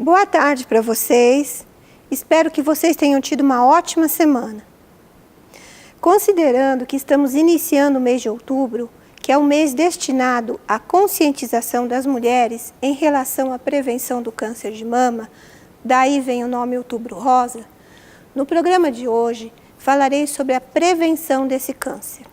Boa tarde para vocês. Espero que vocês tenham tido uma ótima semana. Considerando que estamos iniciando o mês de outubro, que é o mês destinado à conscientização das mulheres em relação à prevenção do câncer de mama, daí vem o nome Outubro Rosa, no programa de hoje falarei sobre a prevenção desse câncer.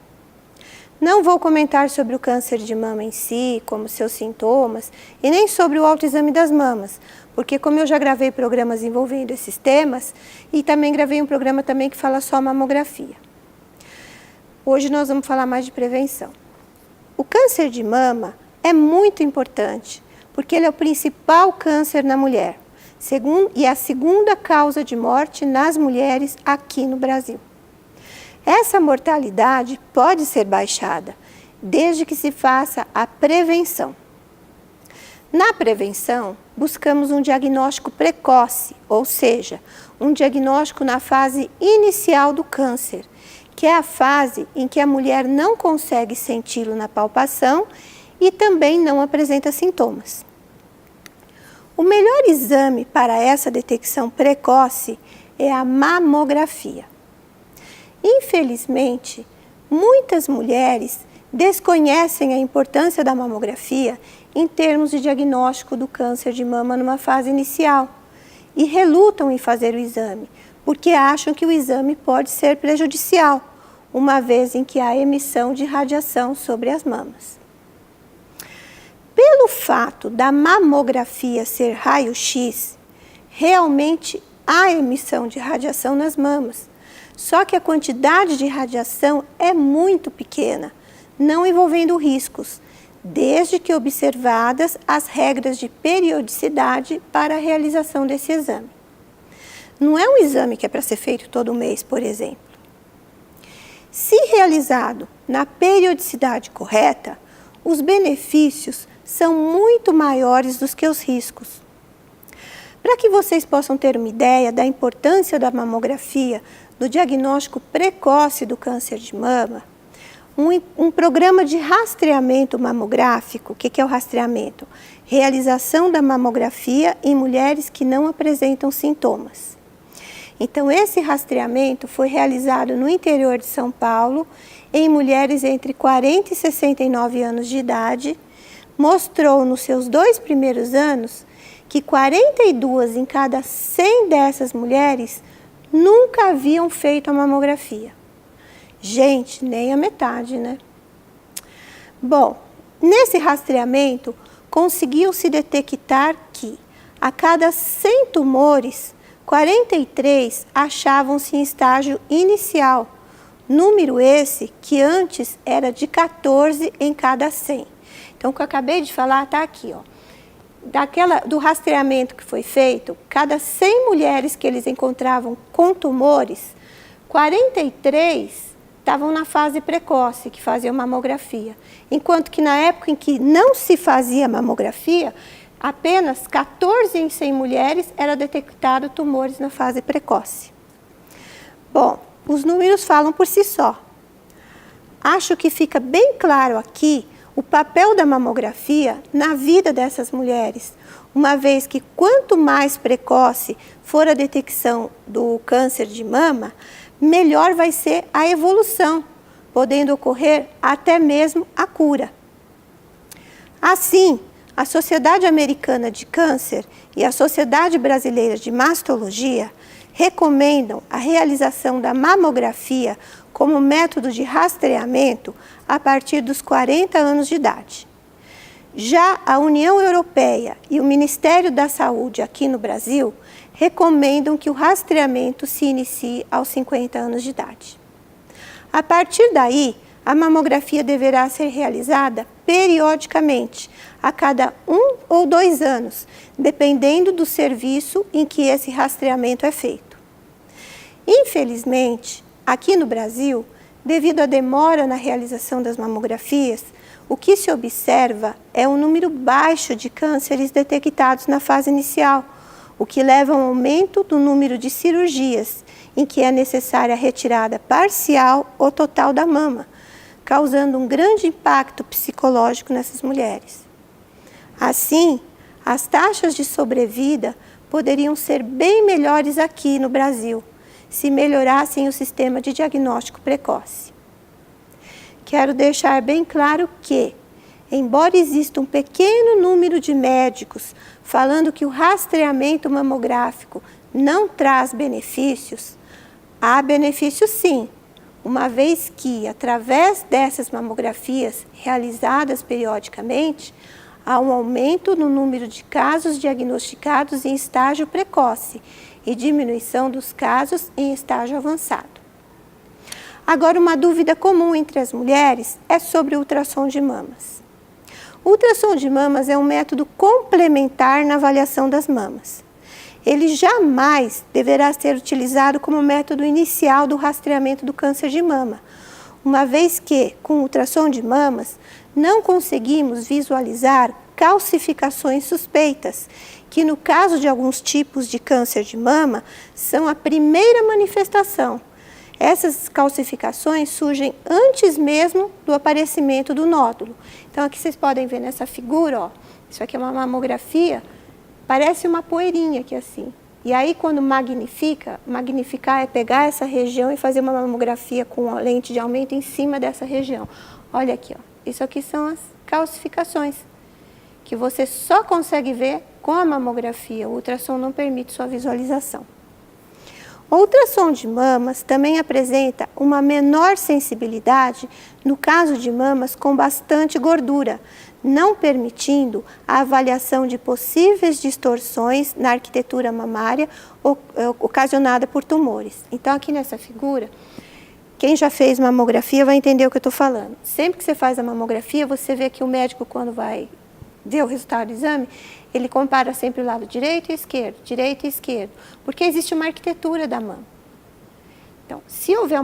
Não vou comentar sobre o câncer de mama em si, como seus sintomas, e nem sobre o autoexame das mamas, porque como eu já gravei programas envolvendo esses temas, e também gravei um programa também que fala só mamografia. Hoje nós vamos falar mais de prevenção. O câncer de mama é muito importante, porque ele é o principal câncer na mulher, e a segunda causa de morte nas mulheres aqui no Brasil. Essa mortalidade pode ser baixada, desde que se faça a prevenção. Na prevenção, buscamos um diagnóstico precoce, ou seja, um diagnóstico na fase inicial do câncer, que é a fase em que a mulher não consegue senti-lo na palpação e também não apresenta sintomas. O melhor exame para essa detecção precoce é a mamografia. Infelizmente, muitas mulheres desconhecem a importância da mamografia em termos de diagnóstico do câncer de mama numa fase inicial e relutam em fazer o exame, porque acham que o exame pode ser prejudicial, uma vez em que há emissão de radiação sobre as mamas. Pelo fato da mamografia ser raio-x, realmente há emissão de radiação nas mamas, só que a quantidade de radiação é muito pequena, não envolvendo riscos, desde que observadas as regras de periodicidade para a realização desse exame. Não é um exame que é para ser feito todo mês, por exemplo. Se realizado na periodicidade correta, os benefícios são muito maiores do que os riscos. Para que vocês possam ter uma ideia da importância da mamografia no diagnóstico precoce do câncer de mama, um programa de rastreamento mamográfico, o que é o rastreamento? Realização da mamografia em mulheres que não apresentam sintomas. Então, esse rastreamento foi realizado no interior de São Paulo, em mulheres entre 40 e 69 anos de idade, mostrou nos seus 2 primeiros anos que 42 em cada 100 dessas mulheres nunca haviam feito a mamografia. Gente, nem a metade, né? Bom, nesse rastreamento, conseguiu-se detectar que a cada 100 tumores, 43 achavam-se em estágio inicial, número esse que antes era de 14 em cada 100. Então, o que eu acabei de falar está aqui, ó. Do rastreamento que foi feito, cada 100 mulheres que eles encontravam com tumores, 43 estavam na fase precoce, que faziam mamografia. Enquanto que na época em que não se fazia mamografia, apenas 14 em 100 mulheres era detectado tumores na fase precoce. Bom, os números falam por si só. Acho que fica bem claro aqui o papel da mamografia na vida dessas mulheres, uma vez que quanto mais precoce for a detecção do câncer de mama, melhor vai ser a evolução, podendo ocorrer até mesmo a cura. Assim, a Sociedade Americana de Câncer e a Sociedade Brasileira de Mastologia recomendam a realização da mamografia como método de rastreamento a partir dos 40 anos de idade. Já a União Europeia e o Ministério da Saúde aqui no Brasil recomendam que o rastreamento se inicie aos 50 anos de idade. A partir daí, a mamografia deverá ser realizada periodicamente, a cada 1 ou 2 anos, dependendo do serviço em que esse rastreamento é feito. Infelizmente, aqui no Brasil, devido à demora na realização das mamografias, o que se observa é um número baixo de cânceres detectados na fase inicial, o que leva a um aumento do número de cirurgias, em que é necessária a retirada parcial ou total da mama, causando um grande impacto psicológico nessas mulheres. Assim, As taxas de sobrevida poderiam ser bem melhores aqui no Brasil, se melhorassem o sistema de diagnóstico precoce. Quero deixar bem claro que, embora exista um pequeno número de médicos falando que o rastreamento mamográfico não traz benefícios, há benefícios sim, uma vez que, através dessas mamografias realizadas periodicamente, há um aumento no número de casos diagnosticados em estágio precoce e diminuição dos casos em estágio avançado. Agora, uma dúvida comum entre as mulheres é sobre o ultrassom de mamas. O ultrassom de mamas é um método complementar na avaliação das mamas. Ele jamais deverá ser utilizado como método inicial do rastreamento do câncer de mama, uma vez que, com o ultrassom de mamas, não conseguimos visualizar calcificações suspeitas, que no caso de alguns tipos de câncer de mama, são a primeira manifestação. Essas calcificações surgem antes mesmo do aparecimento do nódulo. Então aqui vocês podem ver nessa figura, ó, isso aqui é uma mamografia, parece uma poeirinha aqui assim. E aí quando magnificar é pegar essa região e fazer uma mamografia com a lente de aumento em cima dessa região. Olha aqui, ó. Isso aqui são as calcificações, que você só consegue ver com a mamografia. O ultrassom não permite sua visualização. O ultrassom de mamas também apresenta uma menor sensibilidade no caso de mamas com bastante gordura, não permitindo a avaliação de possíveis distorções na arquitetura mamária ocasionada por tumores. Então, aqui nessa figura, quem já fez mamografia vai entender o que eu estou falando. Sempre que você faz a mamografia, você vê que o médico, quando vai ver o resultado do exame, ele compara sempre o lado direito e esquerdo, porque existe uma arquitetura da mama. Então, se houver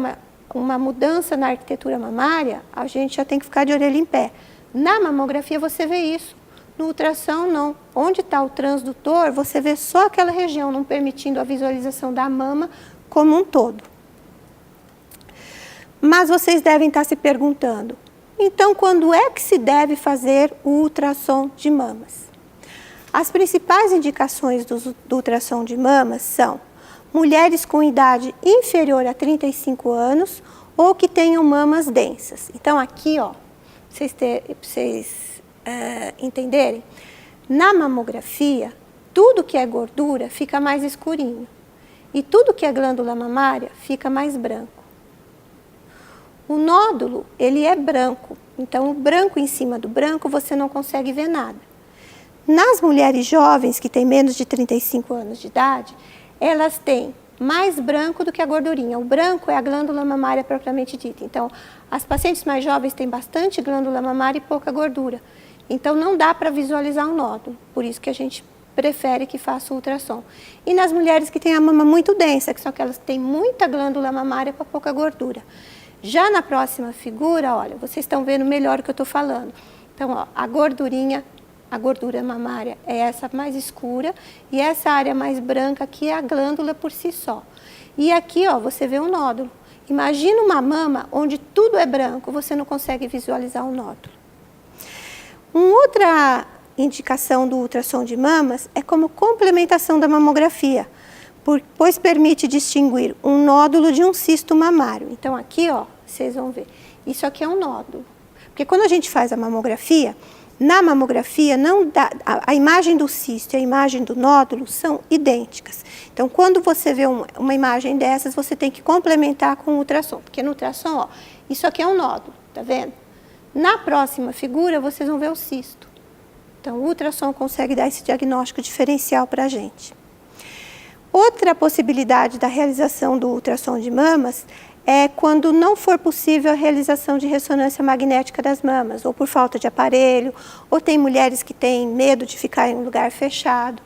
uma mudança na arquitetura mamária, a gente já tem que ficar de orelha em pé. Na mamografia você vê isso, no ultrassom não. Onde está o transdutor, você vê só aquela região, não permitindo a visualização da mama como um todo. Mas vocês devem estar se perguntando, então quando é que se deve fazer o ultrassom de mamas? As principais indicações do ultrassom de mamas são mulheres com idade inferior a 35 anos ou que tenham mamas densas. Então aqui, ó, pra vocês entenderem, na mamografia, tudo que é gordura fica mais escurinho e tudo que é glândula mamária fica mais branco. O nódulo, ele é branco, então o branco em cima do branco você não consegue ver nada. Nas mulheres jovens que têm menos de 35 anos de idade, elas têm mais branco do que a gordurinha. O branco é a glândula mamária propriamente dita. Então, as pacientes mais jovens têm bastante glândula mamária e pouca gordura. Então, não dá para visualizar um nódulo. Por isso que a gente prefere que faça o ultrassom. E nas mulheres que têm a mama muito densa, que são aquelas que têm muita glândula mamária para pouca gordura. Já na próxima figura, olha, vocês estão vendo melhor o que eu estou falando. Então, ó, a gordura mamária é essa mais escura e essa área mais branca aqui é a glândula por si só. E aqui, ó, você vê um nódulo. Imagina uma mama onde tudo é branco, você não consegue visualizar o nódulo. Uma outra indicação do ultrassom de mamas é como complementação da mamografia, pois permite distinguir um nódulo de um cisto mamário. Então aqui, ó, vocês vão ver, isso aqui é um nódulo. Porque quando a gente faz a mamografia, na mamografia não dá, a imagem do cisto e a imagem do nódulo são idênticas. Então quando você vê uma imagem dessas, você tem que complementar com o ultrassom. Porque no ultrassom, ó, isso aqui é um nódulo, tá vendo? Na próxima figura, vocês vão ver o cisto. Então o ultrassom consegue dar esse diagnóstico diferencial para a gente. Outra possibilidade da realização do ultrassom de mamas é quando não for possível a realização de ressonância magnética das mamas, ou por falta de aparelho, ou tem mulheres que têm medo de ficar em um lugar fechado.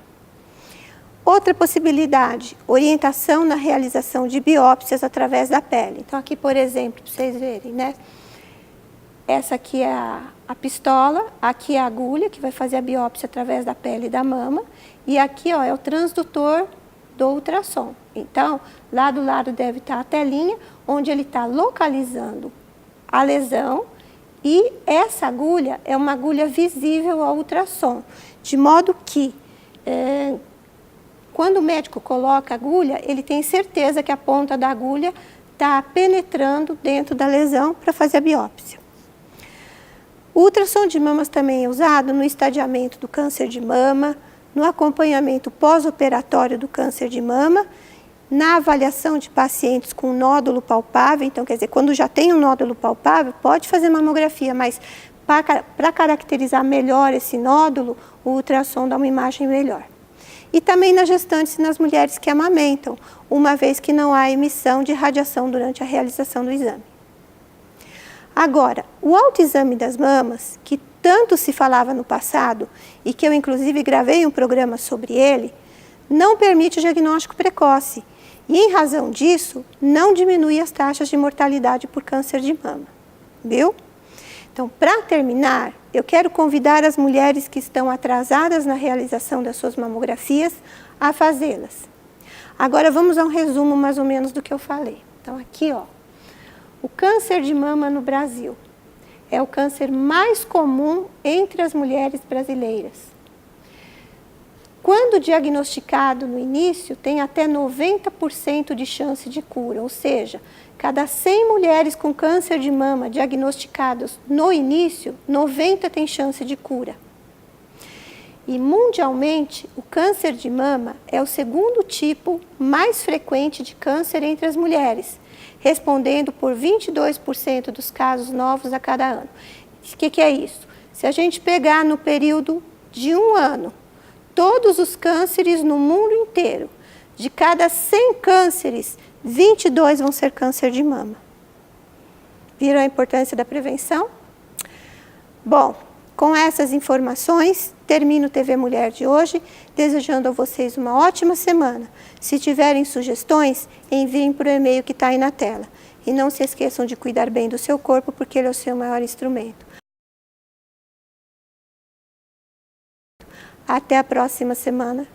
Outra possibilidade, orientação na realização de biópsias através da pele. Então aqui, por exemplo, para vocês verem, né? Essa aqui é a pistola, aqui é a agulha que vai fazer a biópsia através da pele da mama, e aqui, ó, é o transdutor do ultrassom. Então, lá do lado deve estar a telinha, onde ele está localizando a lesão, e essa agulha é uma agulha visível ao ultrassom, de modo que quando o médico coloca a agulha, ele tem certeza que a ponta da agulha está penetrando dentro da lesão para fazer a biópsia. O ultrassom de mamas também é usado no estadiamento do câncer de mama, no acompanhamento pós-operatório do câncer de mama, na avaliação de pacientes com nódulo palpável. Então, quer dizer, quando já tem um nódulo palpável, pode fazer mamografia, mas para caracterizar melhor esse nódulo, o ultrassom dá uma imagem melhor. E também nas gestantes e nas mulheres que amamentam, uma vez que não há emissão de radiação durante a realização do exame. Agora, o autoexame das mamas, que tanto se falava no passado e que eu inclusive gravei um programa sobre ele, não permite o diagnóstico precoce e, em razão disso, não diminui as taxas de mortalidade por câncer de mama, viu? Então, para terminar, eu quero convidar as mulheres que estão atrasadas na realização das suas mamografias a fazê-las. Agora vamos a um resumo mais ou menos do que eu falei. Então, aqui, ó, o câncer de mama no Brasil é o câncer mais comum entre as mulheres brasileiras. Quando diagnosticado no início, tem até 90% de chance de cura, ou seja, cada 100 mulheres com câncer de mama diagnosticadas no início, 90 tem chance de cura. E mundialmente, o câncer de mama é o segundo tipo mais frequente de câncer entre as mulheres, respondendo por 22% dos casos novos a cada ano. O que é isso? Se a gente pegar no período de um ano, todos os cânceres no mundo inteiro, de cada 100 cânceres, 22 vão ser câncer de mama. Viram a importância da prevenção? Bom, com essas informações, termino o TV Mulher de hoje, desejando a vocês uma ótima semana. Se tiverem sugestões, enviem por e-mail que está aí na tela. E não se esqueçam de cuidar bem do seu corpo, porque ele é o seu maior instrumento. Até a próxima semana.